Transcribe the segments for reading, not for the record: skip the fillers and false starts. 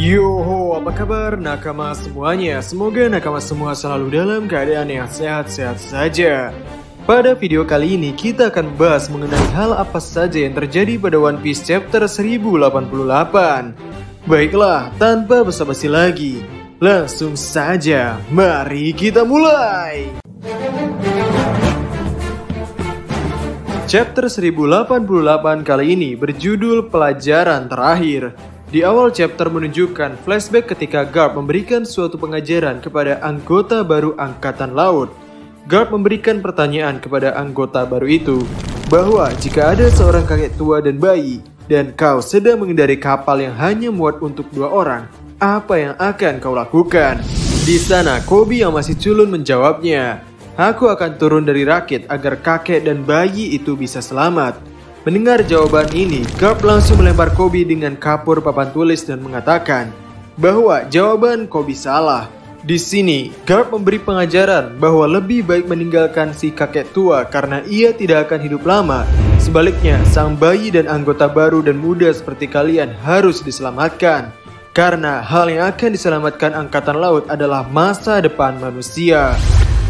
Yoho, apa kabar nakama semuanya? Semoga nakama semua selalu dalam keadaan yang sehat-sehat saja. Pada video kali ini kita akan membahas mengenai hal apa saja yang terjadi pada One Piece chapter 1088. Baiklah, tanpa basa-basi lagi, langsung saja mari kita mulai. Chapter 1088 kali ini berjudul Pelajaran Terakhir. Di awal chapter menunjukkan flashback ketika Garp memberikan suatu pengajaran kepada anggota baru Angkatan Laut. Garp memberikan pertanyaan kepada anggota baru itu, bahwa jika ada seorang kakek tua dan bayi, dan kau sedang mengendari kapal yang hanya muat untuk 2 orang, apa yang akan kau lakukan? Di sana, Koby yang masih culun menjawabnya, aku akan turun dari rakit agar kakek dan bayi itu bisa selamat. Mendengar jawaban ini, Garp langsung melempar Koby dengan kapur papan tulis dan mengatakan bahwa jawaban Koby salah. Di sini, Garp memberi pengajaran bahwa lebih baik meninggalkan si kakek tua karena ia tidak akan hidup lama. Sebaliknya, sang bayi dan anggota baru dan muda seperti kalian harus diselamatkan. Karena hal yang akan diselamatkan Angkatan Laut adalah masa depan manusia.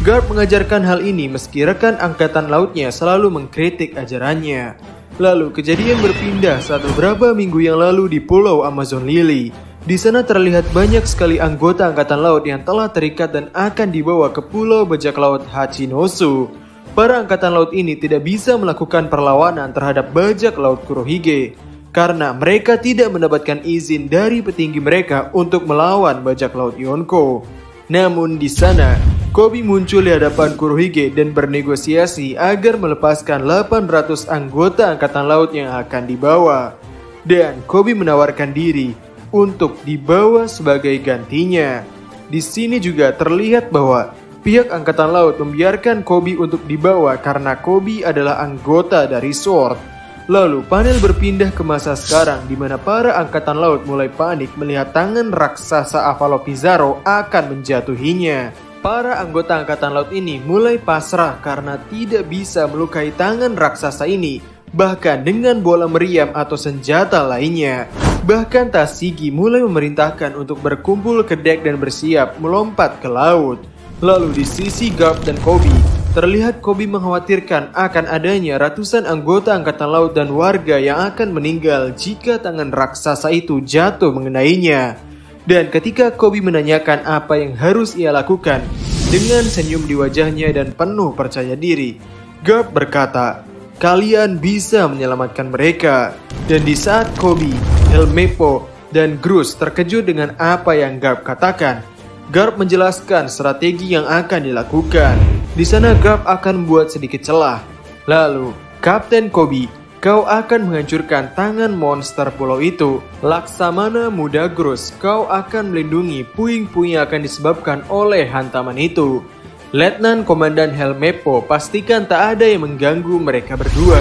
Garp mengajarkan hal ini meski rekan Angkatan Lautnya selalu mengkritik ajarannya. Lalu kejadian berpindah saat beberapa minggu yang lalu di Pulau Amazon Lily. Di sana terlihat banyak sekali anggota Angkatan Laut yang telah terikat dan akan dibawa ke Pulau Bajak Laut Hachinosu. Para Angkatan Laut ini tidak bisa melakukan perlawanan terhadap Bajak Laut Kurohige karena mereka tidak mendapatkan izin dari petinggi mereka untuk melawan Bajak Laut Yonko. Namun di sana, Koby muncul di hadapan Kurohige dan bernegosiasi agar melepaskan 800 anggota Angkatan Laut yang akan dibawa. Dan Koby menawarkan diri untuk dibawa sebagai gantinya. Di sini juga terlihat bahwa pihak Angkatan Laut membiarkan Koby untuk dibawa karena Koby adalah anggota dari SWORD. Lalu panel berpindah ke masa sekarang di mana para Angkatan Laut mulai panik melihat tangan raksasa Avalo Pizarro akan menjatuhinya. Para anggota Angkatan Laut ini mulai pasrah karena tidak bisa melukai tangan raksasa ini, bahkan dengan bola meriam atau senjata lainnya. Bahkan Tashigi mulai memerintahkan untuk berkumpul ke dek dan bersiap melompat ke laut. Lalu di sisi Garp dan Koby, terlihat Koby mengkhawatirkan akan adanya ratusan anggota Angkatan Laut dan warga yang akan meninggal jika tangan raksasa itu jatuh mengenainya. Dan ketika Koby menanyakan apa yang harus ia lakukan, dengan senyum di wajahnya dan penuh percaya diri, Garp berkata, kalian bisa menyelamatkan mereka. Dan di saat Koby, Helmeppo, dan Groose terkejut dengan apa yang Garp katakan, Garp menjelaskan strategi yang akan dilakukan. Di sana Garp akan membuat sedikit celah. Lalu, Kapten Koby, kau akan menghancurkan tangan monster pulau itu. Laksamana Muda Groose, kau akan melindungi puing-puing yang akan disebabkan oleh hantaman itu. Letnan Komandan Helmeppo, pastikan tak ada yang mengganggu mereka berdua.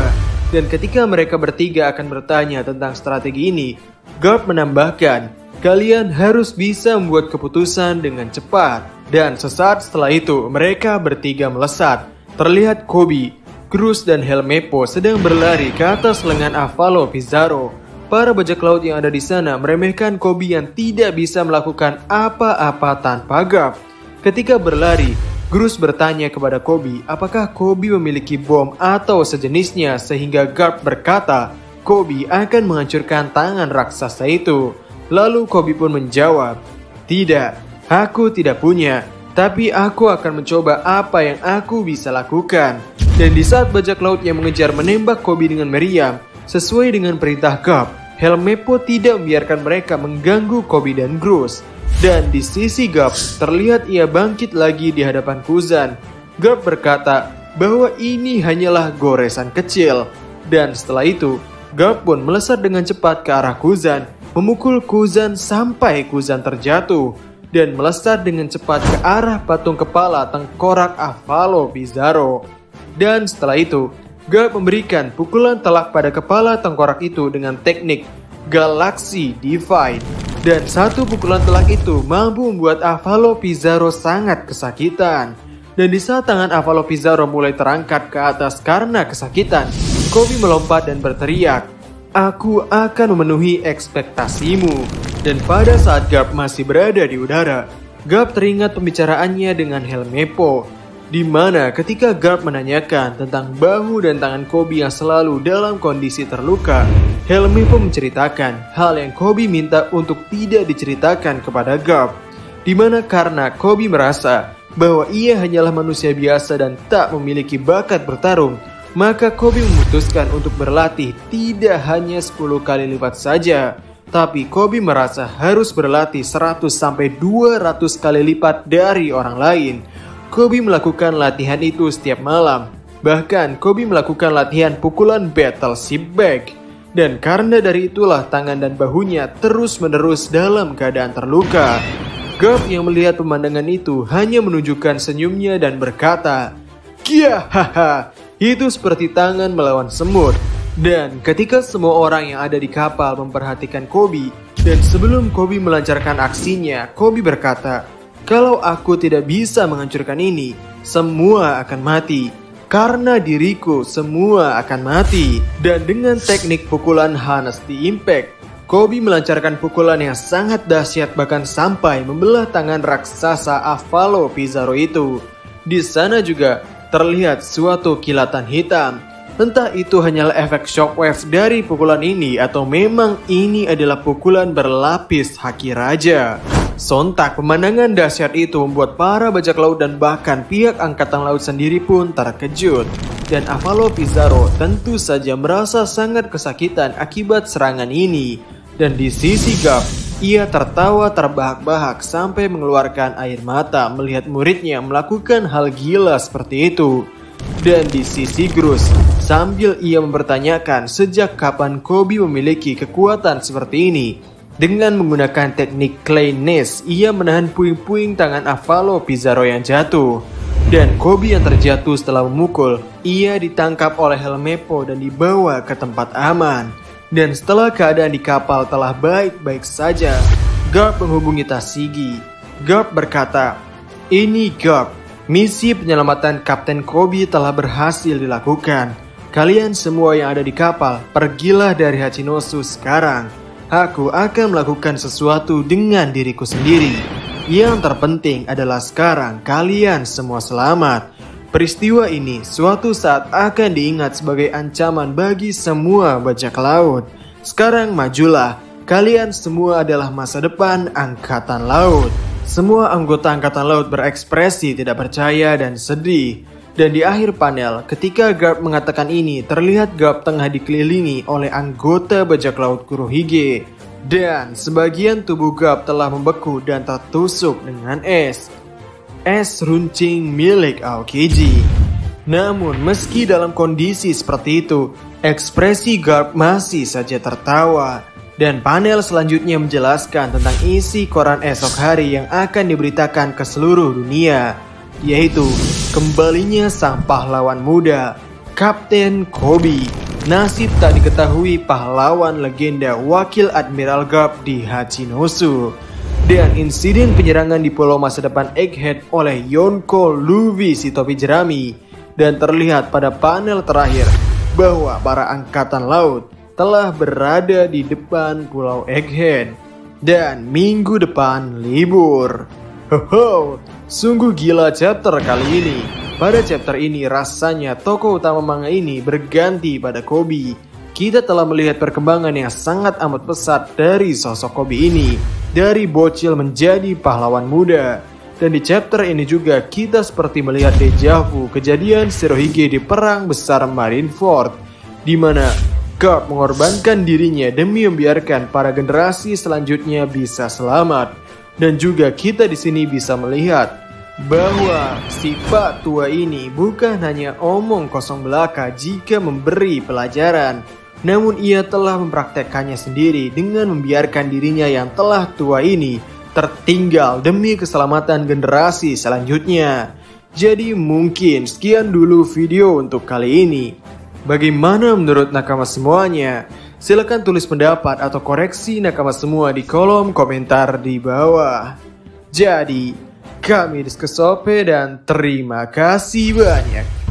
Dan ketika mereka bertiga akan bertanya tentang strategi ini, Garp menambahkan, kalian harus bisa membuat keputusan dengan cepat. Dan sesaat setelah itu, mereka bertiga melesat. Terlihat Koby, Groose, dan Helmeppo sedang berlari ke atas lengan Avalo Pizarro. Para bajak laut yang ada di sana meremehkan Koby yang tidak bisa melakukan apa-apa tanpa Garp. Ketika berlari, Groose bertanya kepada Koby apakah Koby memiliki bom atau sejenisnya sehingga Garp berkata Koby akan menghancurkan tangan raksasa itu. Lalu Koby pun menjawab, tidak, aku tidak punya, tapi aku akan mencoba apa yang aku bisa lakukan. Dan di saat bajak laut yang mengejar menembak Koby dengan meriam, sesuai dengan perintah Garp, Helmeppo tidak membiarkan mereka mengganggu Koby dan Groose. Dan di sisi Garp, terlihat ia bangkit lagi di hadapan Kuzan. Garp berkata bahwa ini hanyalah goresan kecil. Dan setelah itu, Garp pun melesat dengan cepat ke arah Kuzan, memukul Kuzan sampai Kuzan terjatuh, dan melesat dengan cepat ke arah patung kepala tengkorak Avalo Pizarro. Dan setelah itu, Garp memberikan pukulan telak pada kepala tengkorak itu dengan teknik Galaxy Divide. Dan satu pukulan telak itu mampu membuat Avalo Pizarro sangat kesakitan. Dan di saat tangan Avalo Pizarro mulai terangkat ke atas karena kesakitan, Koby melompat dan berteriak, aku akan memenuhi ekspektasimu. Dan pada saat Garp masih berada di udara, Garp teringat pembicaraannya dengan Helmeppo, di mana ketika Garp menanyakan tentang bahu dan tangan Kobe yang selalu dalam kondisi terluka, Helmeppo menceritakan hal yang Kobe minta untuk tidak diceritakan kepada Garp, di mana karena Kobe merasa bahwa ia hanyalah manusia biasa dan tak memiliki bakat bertarung, maka Kobe memutuskan untuk berlatih tidak hanya 10 kali lipat saja, tapi Kobe merasa harus berlatih 100-200 kali lipat dari orang lain. Kobe melakukan latihan itu setiap malam. Bahkan Kobe melakukan latihan pukulan battleship bag. Dan karena dari itulah tangan dan bahunya terus-menerus dalam keadaan terluka. Garp yang melihat pemandangan itu hanya menunjukkan senyumnya dan berkata, "Kia, haha, itu seperti tangan melawan semut." Dan ketika semua orang yang ada di kapal memperhatikan Kobe, dan sebelum Kobe melancarkan aksinya, Kobe berkata, "Kalau aku tidak bisa menghancurkan ini, semua akan mati. Karena diriku, semua akan mati." Dan dengan teknik pukulan Honesty Impact, Kobe melancarkan pukulan yang sangat dahsyat bahkan sampai membelah tangan raksasa Avalo Pizarro itu. Di sana juga terlihat suatu kilatan hitam. Entah itu hanyalah efek shockwave dari pukulan ini atau memang ini adalah pukulan berlapis haki raja. Sontak pemandangan dahsyat itu membuat para bajak laut dan bahkan pihak angkatan laut sendiri pun terkejut. Dan Avalo Pizarro tentu saja merasa sangat kesakitan akibat serangan ini. Dan di sisi Garp, ia tertawa terbahak-bahak sampai mengeluarkan air mata melihat muridnya melakukan hal gila seperti itu. Dan di sisi Grus, sambil ia mempertanyakan sejak kapan Kobe memiliki kekuatan seperti ini. Dengan menggunakan teknik clay nest, ia menahan puing-puing tangan Avalo Pizarro yang jatuh. Dan Kobe yang terjatuh setelah memukul, ia ditangkap oleh Helmeppo dan dibawa ke tempat aman. Dan setelah keadaan di kapal telah baik-baik saja, Garp menghubungi Tashigi. Garp berkata, "Ini Garp. Misi penyelamatan Kapten Kobe telah berhasil dilakukan. Kalian semua yang ada di kapal, pergilah dari Hachinosu sekarang. Aku akan melakukan sesuatu dengan diriku sendiri. Yang terpenting adalah sekarang kalian semua selamat. Peristiwa ini suatu saat akan diingat sebagai ancaman bagi semua bajak laut. Sekarang majulah, kalian semua adalah masa depan Angkatan Laut." Semua anggota Angkatan Laut berekspresi tidak percaya dan sedih. Dan di akhir panel, ketika Garp mengatakan ini, terlihat Garp tengah dikelilingi oleh anggota bajak laut Kurohige. Dan sebagian tubuh Garp telah membeku dan tertusuk dengan es. Es runcing milik Aokiji. Namun meski dalam kondisi seperti itu, ekspresi Garp masih saja tertawa. Dan panel selanjutnya menjelaskan tentang isi koran esok hari yang akan diberitakan ke seluruh dunia, yaitu kembalinya sang pahlawan muda, Kapten Kobe. Nasib tak diketahui pahlawan legenda Wakil Admiral Garp di Hachinosu. Dan insiden penyerangan di pulau masa depan Egghead oleh Yonko Luffy si topi jerami. Dan terlihat pada panel terakhir bahwa para angkatan laut telah berada di depan pulau Egghead. Dan minggu depan libur. Hoho, sungguh gila chapter kali ini. Pada chapter ini rasanya tokoh utama manga ini berganti pada Kobe. Kita telah melihat perkembangan yang sangat amat pesat dari sosok Kobe ini. Dari bocil menjadi pahlawan muda. Dan di chapter ini juga kita seperti melihat deja vu kejadian Shirohige di perang besar Marineford, di mana Garp mengorbankan dirinya demi membiarkan para generasi selanjutnya bisa selamat. Dan juga kita di sini bisa melihat bahwa sifat tua ini bukan hanya omong kosong belaka jika memberi pelajaran, namun ia telah mempraktekkannya sendiri dengan membiarkan dirinya yang telah tua ini tertinggal demi keselamatan generasi selanjutnya. Jadi mungkin sekian dulu video untuk kali ini. Bagaimana menurut nakama semuanya? Silahkan tulis pendapat atau koreksi nakama semua di kolom komentar di bawah. Jadi, kami Diskusope dan terima kasih banyak.